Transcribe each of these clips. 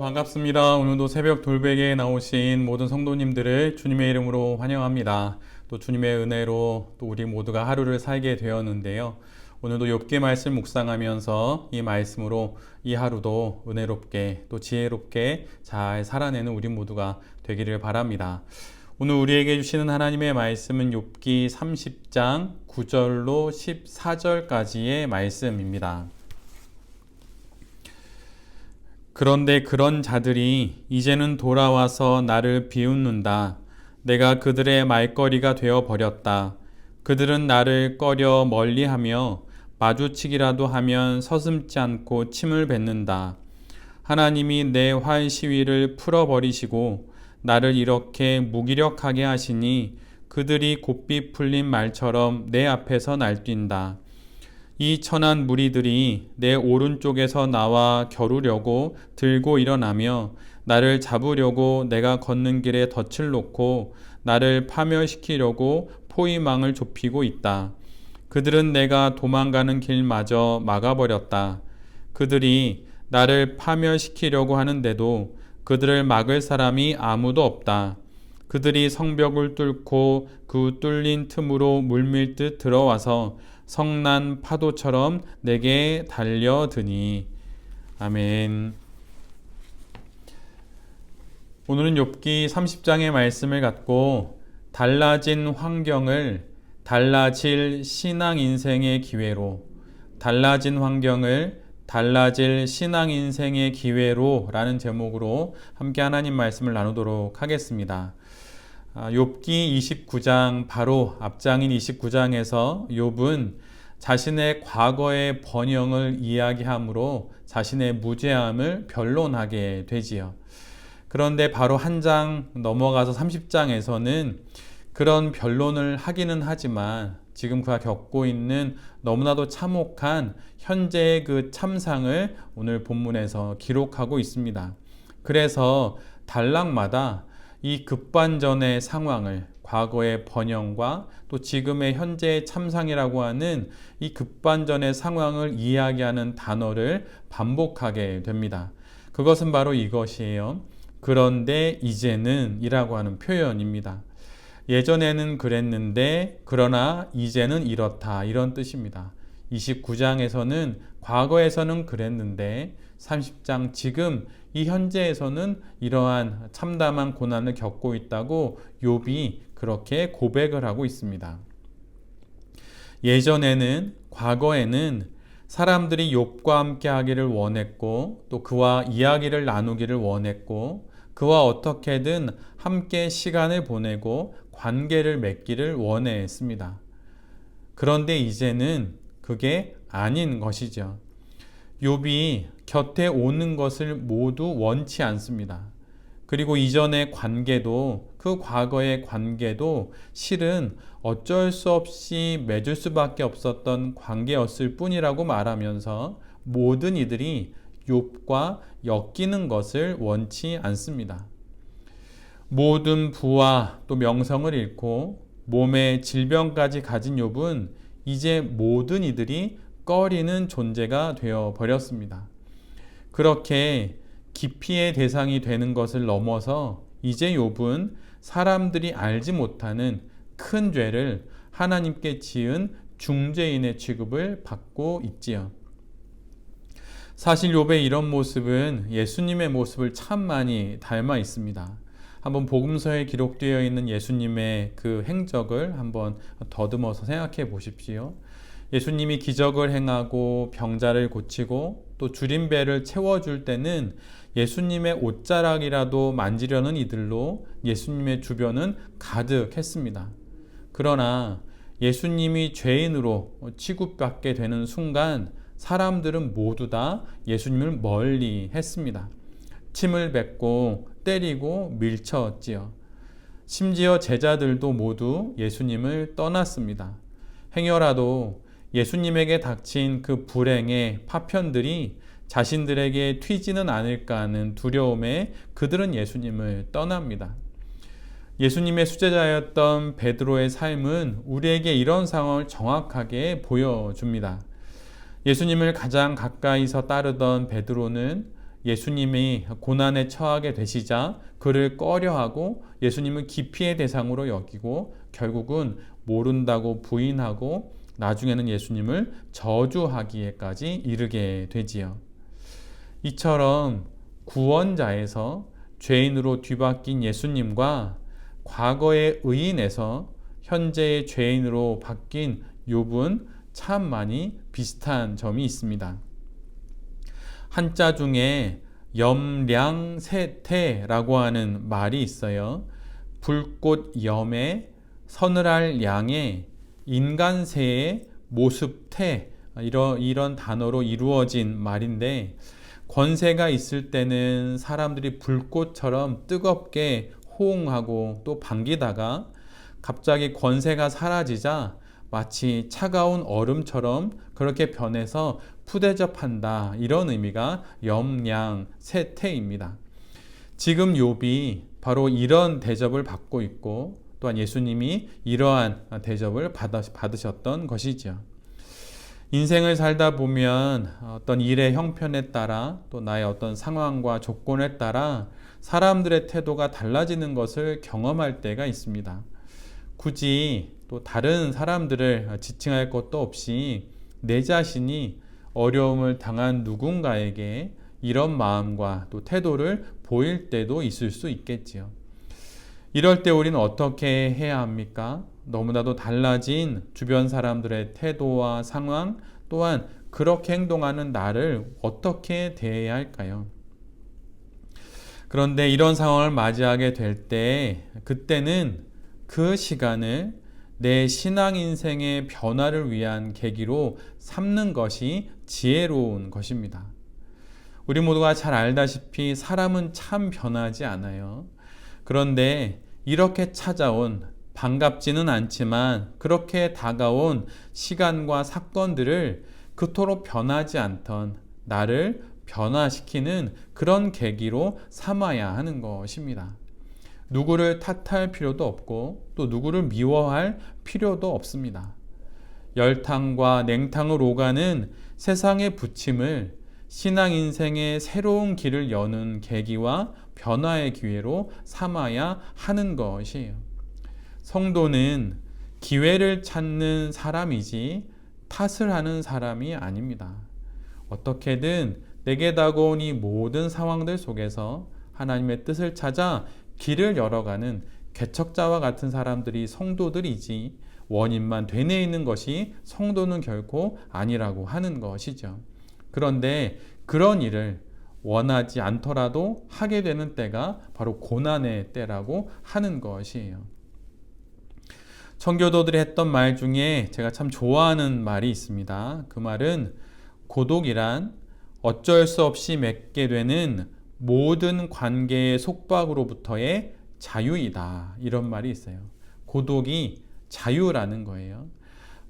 반갑습니다. 오늘도 새벽 돌베개에 나오신 모든 성도님들을 주님의 이름으로 환영합니다. 또 주님의 은혜로 또 우리 모두가 하루를 살게 되었는데요. 오늘도 욥기 말씀 묵상하면서 이 말씀으로 이 하루도 은혜롭게 또 지혜롭게 잘 살아내는 우리 모두가 되기를 바랍니다. 오늘 우리에게 주시는 하나님의 말씀은 욥기 30장 9절로 14절까지의 말씀입니다. 그런데 그런 자들이 이제는 돌아와서 나를 비웃는다. 내가 그들의 말거리가 되어 버렸다. 그들은 나를 꺼려 멀리하며 마주치기라도 하면 서슴지 않고 침을 뱉는다. 하나님이 내 활 시위를 풀어버리시고 나를 이렇게 무기력하게 하시니 그들이 곱비 풀린 말처럼 내 앞에서 날뛴다. 이 천한 무리들이 내 오른쪽에서 나와 겨루려고 들고 일어나며 나를 잡으려고 내가 걷는 길에 덫을 놓고 나를 파멸시키려고 포위망을 좁히고 있다. 그들은 내가 도망가는 길마저 막아버렸다. 그들이 나를 파멸시키려고 하는데도 그들을 막을 사람이 아무도 없다. 그들이 성벽을 뚫고 그 뚫린 틈으로 물밀듯 들어와서 성난 파도처럼 내게 달려드니. 아멘. 오늘은 욥기 30장의 말씀을 갖고 달라진 환경을 달라질 신앙 인생의 기회로, 달라진 환경을 달라질 신앙 인생의 기회로 라는 제목으로 함께 하나님 말씀을 나누도록 하겠습니다. 욥기 29장 바로 앞장인 29장에서 욥은 자신의 과거의 번영을 이야기함으로 자신의 무죄함을 변론하게 되지요. 그런데 바로 한 장 넘어가서 30장에서는 그런 변론을 하기는 하지만 지금 그가 겪고 있는 너무나도 참혹한 현재의 그 참상을 오늘 본문에서 기록하고 있습니다. 그래서 단락마다 이 급반전의 상황을, 과거의 번영과 또 지금의 현재의 참상이라고 하는 이 급반전의 상황을 이야기하는 단어를 반복하게 됩니다. 그것은 바로 이것이에요. 그런데 이제는 이라고 하는 표현입니다. 예전에는 그랬는데 그러나 이제는 이렇다, 이런 뜻입니다. 29장에서는 과거에서는 그랬는데 30장 지금 이 현재에서는 이러한 참담한 고난을 겪고 있다고 욥이 그렇게 고백을 하고 있습니다. 예전에는, 과거에는 사람들이 욥과 함께 하기를 원했고 또 그와 이야기를 나누기를 원했고 그와 어떻게든 함께 시간을 보내고 관계를 맺기를 원했습니다. 그런데 이제는 그게 아닌 것이죠. 욥이 곁에 오는 것을 모두 원치 않습니다. 그리고 이전의 관계도, 그 과거의 관계도 실은 어쩔 수 없이 맺을 수밖에 없었던 관계였을 뿐이라고 말하면서 모든 이들이 욥과 엮이는 것을 원치 않습니다. 모든 부와 또 명성을 잃고 몸에 질병까지 가진 욥은 이제 모든 이들이 꺼리는 존재가 되어 버렸습니다. 그렇게 기피의 대상이 되는 것을 넘어서 이제 욥은 사람들이 알지 못하는 큰 죄를 하나님께 지은 중죄인의 취급을 받고 있지요. 사실 욥의 이런 모습은 예수님의 모습을 참 많이 닮아 있습니다. 한번 복음서에 기록되어 있는 예수님의 그 행적을 한번 더듬어서 생각해 보십시오. 예수님이 기적을 행하고 병자를 고치고 또 줄인 배를 채워줄 때는 예수님의 옷자락이라도 만지려는 이들로 예수님의 주변은 가득했습니다. 그러나 예수님이 죄인으로 취급받게 되는 순간 사람들은 모두 다 예수님을 멀리 했습니다. 침을 뱉고 때리고 밀쳤지요. 심지어 제자들도 모두 예수님을 떠났습니다. 행여라도 예수님에게 닥친 그 불행의 파편들이 자신들에게 튀지는 않을까 하는 두려움에 그들은 예수님을 떠납니다. 예수님의 수제자였던 베드로의 삶은 우리에게 이런 상황을 정확하게 보여줍니다. 예수님을 가장 가까이서 따르던 베드로는 예수님이 고난에 처하게 되시자 그를 꺼려하고 예수님을 기피의 대상으로 여기고 결국은 모른다고 부인하고 나중에는 예수님을 저주하기에까지 이르게 되지요. 이처럼 구원자에서 죄인으로 뒤바뀐 예수님과 과거의 의인에서 현재의 죄인으로 바뀐 욥은 참 많이 비슷한 점이 있습니다. 한자 중에 염량세태라고 하는 말이 있어요. 불꽃 염에 서늘할 양에 인간세의 모습태, 이런 단어로 이루어진 말인데, 권세가 있을 때는 사람들이 불꽃처럼 뜨겁게 호응하고 또 반기다가 갑자기 권세가 사라지자 마치 차가운 얼음처럼 그렇게 변해서 푸대접한다, 이런 의미가 염량세태입니다. 지금 욥이 바로 이런 대접을 받고 있고 또한 예수님이 이러한 대접을 받으셨던 것이죠. 인생을 살다 보면 어떤 일의 형편에 따라 또 나의 어떤 상황과 조건에 따라 사람들의 태도가 달라지는 것을 경험할 때가 있습니다. 굳이 또 다른 사람들을 지칭할 것도 없이 내 자신이 어려움을 당한 누군가에게 이런 마음과 또 태도를 보일 때도 있을 수 있겠지요. 이럴 때 우리는 어떻게 해야 합니까? 너무나도 달라진 주변 사람들의 태도와 상황, 또한 그렇게 행동하는 나를 어떻게 대해야 할까요? 그런데 이런 상황을 맞이하게 될 때, 그때는 그 시간을 내 신앙 인생의 변화를 위한 계기로 삼는 것이 지혜로운 것입니다. 우리 모두가 잘 알다시피 사람은 참 변하지 않아요. 그런데 이렇게 찾아온, 반갑지는 않지만 그렇게 다가온 시간과 사건들을 그토록 변하지 않던 나를 변화시키는 그런 계기로 삼아야 하는 것입니다. 누구를 탓할 필요도 없고 또 누구를 미워할 필요도 없습니다. 열탕과 냉탕을 오가는 세상의 부침을 신앙 인생의 새로운 길을 여는 계기와 변화의 기회로 삼아야 하는 것이에요. 성도는 기회를 찾는 사람이지 탓을 하는 사람이 아닙니다. 어떻게든 내게 다가온 이 모든 상황들 속에서 하나님의 뜻을 찾아 길을 열어가는 개척자와 같은 사람들이 성도들이지, 원인만 되뇌 있는 것이 성도는 결코 아니라고 하는 것이죠. 그런데 그런 일을 원하지 않더라도 하게 되는 때가 바로 고난의 때라고 하는 것이에요. 청교도들이 했던 말 중에 제가 참 좋아하는 말이 있습니다. 그 말은 고독이란 어쩔 수 없이 맺게 되는 모든 관계의 속박으로부터의 자유이다, 이런 말이 있어요. 고독이 자유라는 거예요.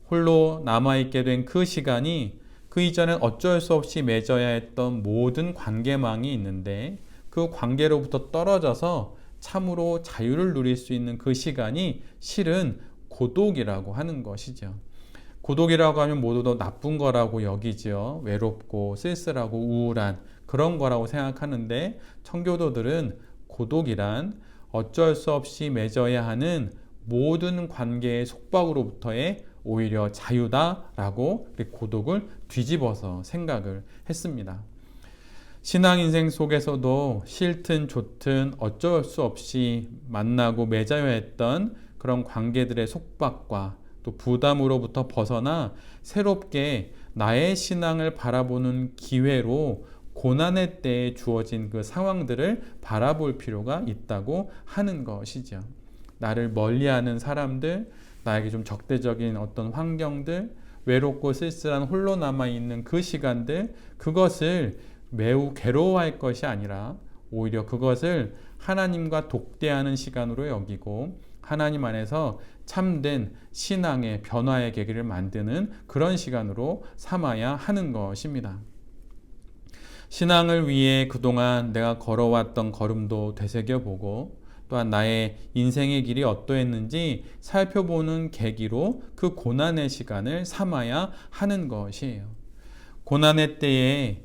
홀로 남아있게 된 그 시간이 그 이전엔 어쩔 수 없이 맺어야 했던 모든 관계망이 있는데 그 관계로부터 떨어져서 참으로 자유를 누릴 수 있는 그 시간이 실은 고독이라고 하는 것이죠. 고독이라고 하면 모두 다 나쁜 거라고 여기지요. 외롭고 쓸쓸하고 우울한 그런 거라고 생각하는데, 청교도들은 고독이란 어쩔 수 없이 맺어야 하는 모든 관계의 속박으로부터의 오히려 자유다라고 고독을 뒤집어서 생각을 했습니다. 신앙 인생 속에서도 싫든 좋든 어쩔 수 없이 만나고 맺어야 했던 그런 관계들의 속박과 또 부담으로부터 벗어나 새롭게 나의 신앙을 바라보는 기회로 고난의 때에 주어진 그 상황들을 바라볼 필요가 있다고 하는 것이죠. 나를 멀리하는 사람들, 나에게 좀 적대적인 어떤 환경들, 외롭고 쓸쓸한 홀로 남아있는 그 시간들, 그것을 매우 괴로워할 것이 아니라 오히려 그것을 하나님과 독대하는 시간으로 여기고 하나님 안에서 참된 신앙의 변화의 계기를 만드는 그런 시간으로 삼아야 하는 것입니다. 신앙을 위해 그동안 내가 걸어왔던 걸음도 되새겨보고 또한 나의 인생의 길이 어떠했는지 살펴보는 계기로 그 고난의 시간을 삼아야 하는 것이에요. 고난의 때에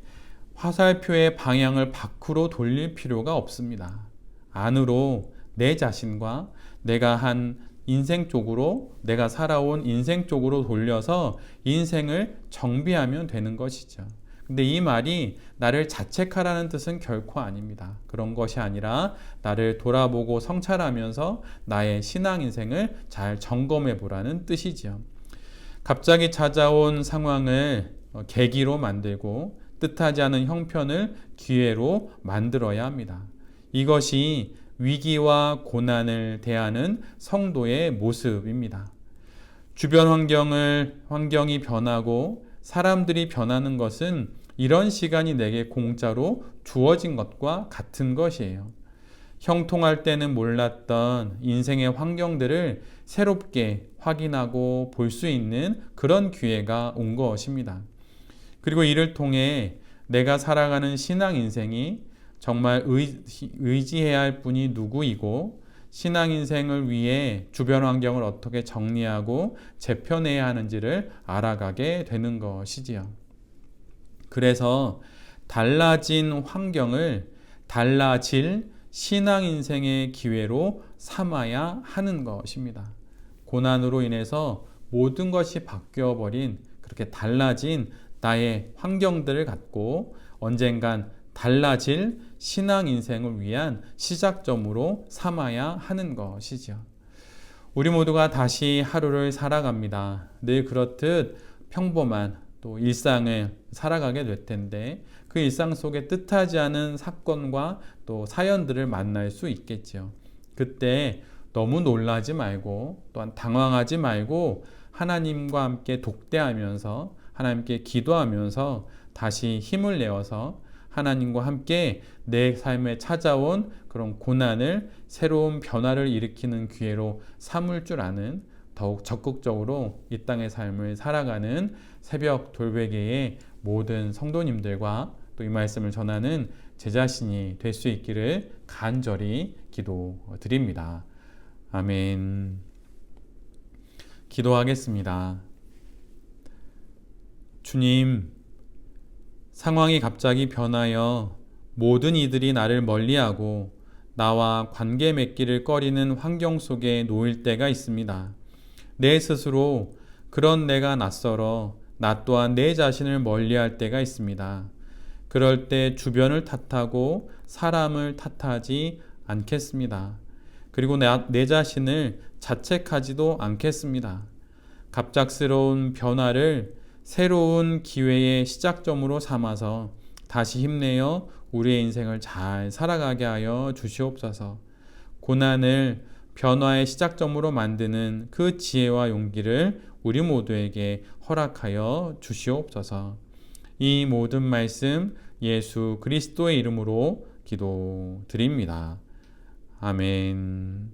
화살표의 방향을 밖으로 돌릴 필요가 없습니다. 안으로 내 자신과 내가 한 인생 쪽으로, 내가 살아온 인생 쪽으로 돌려서 인생을 정비하면 되는 것이죠. 근데 이 말이 나를 자책하라는 뜻은 결코 아닙니다. 그런 것이 아니라 나를 돌아보고 성찰하면서 나의 신앙 인생을 잘 점검해 보라는 뜻이지요. 갑자기 찾아온 상황을 계기로 만들고 뜻하지 않은 형편을 기회로 만들어야 합니다. 이것이 위기와 고난을 대하는 성도의 모습입니다. 주변 환경이 변하고 사람들이 변하는 것은 이런 시간이 내게 공짜로 주어진 것과 같은 것이에요. 형통할 때는 몰랐던 인생의 환경들을 새롭게 확인하고 볼 수 있는 그런 기회가 온 것입니다. 그리고 이를 통해 내가 살아가는 신앙 인생이 정말 의지해야 할 분이 누구이고 신앙 인생을 위해 주변 환경을 어떻게 정리하고 재편해야 하는지를 알아가게 되는 것이지요. 그래서 달라진 환경을 달라질 신앙 인생의 기회로 삼아야 하는 것입니다. 고난으로 인해서 모든 것이 바뀌어버린 그렇게 달라진 나의 환경들을 갖고 언젠간 달라질 신앙 인생을 위한 시작점으로 삼아야 하는 것이죠. 우리 모두가 다시 하루를 살아갑니다. 늘 그렇듯 평범한 또 일상을 살아가게 될 텐데 그 일상 속에 뜻하지 않은 사건과 또 사연들을 만날 수 있겠죠. 그때 너무 놀라지 말고 또한 당황하지 말고 하나님과 함께 독대하면서 하나님께 기도하면서 다시 힘을 내어서 하나님과 함께 내 삶에 찾아온 그런 고난을 새로운 변화를 일으키는 기회로 삼을 줄 아는 더욱 적극적으로 이 땅의 삶을 살아가는 새벽 돌베개의 모든 성도님들과 또 이 말씀을 전하는 제 자신이 될 수 있기를 간절히 기도드립니다. 아멘. 기도하겠습니다. 주님, 상황이 갑자기 변하여 모든 이들이 나를 멀리하고 나와 관계 맺기를 꺼리는 환경 속에 놓일 때가 있습니다. 내 스스로 그런 내가 낯설어 나 또한 내 자신을 멀리할 때가 있습니다. 그럴 때 주변을 탓하고 사람을 탓하지 않겠습니다. 그리고 내 자신을 자책하지도 않겠습니다. 갑작스러운 변화를 새로운 기회의 시작점으로 삼아서 다시 힘내어 우리의 인생을 잘 살아가게 하여 주시옵소서. 고난을 변화의 시작점으로 만드는 그 지혜와 용기를 우리 모두에게 허락하여 주시옵소서. 이 모든 말씀 예수 그리스도의 이름으로 기도드립니다. 아멘.